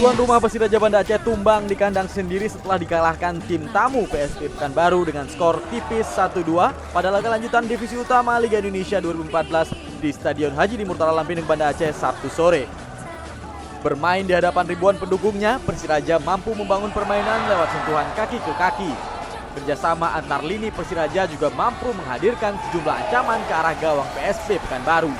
Tuan rumah Persiraja Banda Aceh tumbang di kandang sendiri setelah dikalahkan tim tamu PSP Pekanbaru dengan skor tipis 1-2 pada laga lanjutan Divisi Utama Liga Indonesia 2014 di Stadion Haji di Murtala Lampinang, Banda Aceh, Sabtu sore. Bermain di hadapan ribuan pendukungnya, Persiraja mampu membangun permainan lewat sentuhan kaki ke kaki. Kerjasama antar lini Persiraja juga mampu menghadirkan sejumlah ancaman ke arah gawang PSP Pekanbaru.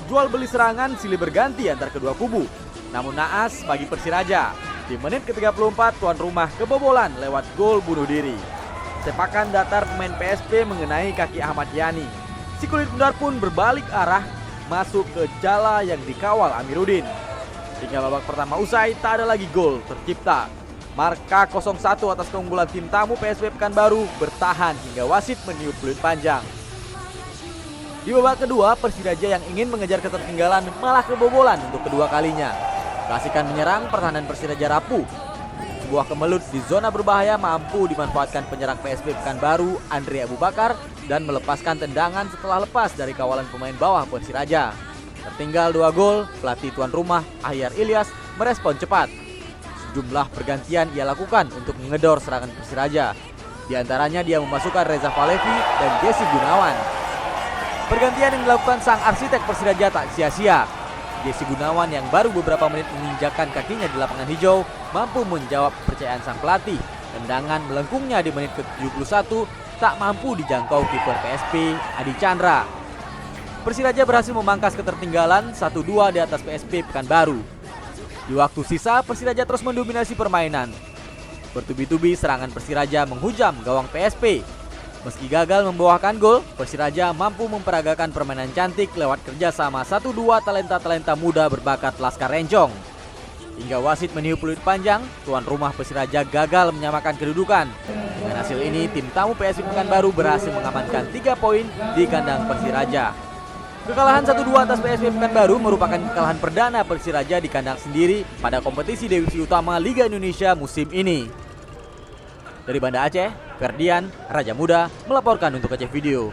Jual beli serangan silih berganti antar kedua kubu. Namun naas bagi Persiraja. Di menit ke-34 tuan rumah kebobolan lewat gol bunuh diri. Sepakan datar pemain PSP mengenai kaki Ahmad Yani. Si kulit bundar pun berbalik arah masuk ke jala yang dikawal Amiruddin. Hingga babak pertama usai tak ada lagi gol tercipta. Marka 0-1 atas keunggulan tim tamu PSP Pekanbaru bertahan hingga wasit meniup peluit panjang. Di babak kedua, Persiraja yang ingin mengejar ketertinggalan malah kebobolan untuk kedua kalinya. Kasihkan menyerang, pertahanan Persiraja rapuh. Sebuah kemelut di zona berbahaya mampu dimanfaatkan penyerang PSP Pekanbaru, Andre Abu Bakar, dan melepaskan tendangan setelah lepas dari kawalan pemain bawah Persiraja. Tertinggal 2 gol, pelatih tuan rumah Ahyar Ilyas merespon cepat. Sejumlah pergantian ia lakukan untuk mengedor serangan Persiraja. Di antaranya dia memasukkan Reza Falevi dan Jesse Gunawan. Pergantian yang dilakukan sang arsitek Persiraja tak sia-sia. Jesse Gunawan yang baru beberapa menit menginjakkan kakinya di lapangan hijau mampu menjawab kepercayaan sang pelatih. Tendangan melengkungnya di menit ke-71 tak mampu dijangkau kiper PSP Adi Chandra. Persiraja berhasil memangkas ketertinggalan 1-2 di atas PSP Pekanbaru. Di waktu sisa, Persiraja terus mendominasi permainan. Bertubi-tubi serangan Persiraja menghujam gawang PSP. Meski gagal membuahkan gol, Persiraja mampu memperagakan permainan cantik lewat kerjasama 1-2 talenta-talenta muda berbakat Laskar Renjong. Hingga wasit meniup peluit panjang, tuan rumah Persiraja gagal menyamakan kedudukan. Dengan hasil ini, tim tamu PSP Pekanbaru berhasil mengamankan 3 poin di kandang Persiraja. Kekalahan 1-2 atas PSP Pekanbaru merupakan kekalahan perdana Persiraja di kandang sendiri pada kompetisi Divisi Utama Liga Indonesia musim ini. Dari Banda Aceh, Ferdian Raja Muda melaporkan untuk Aceh Video.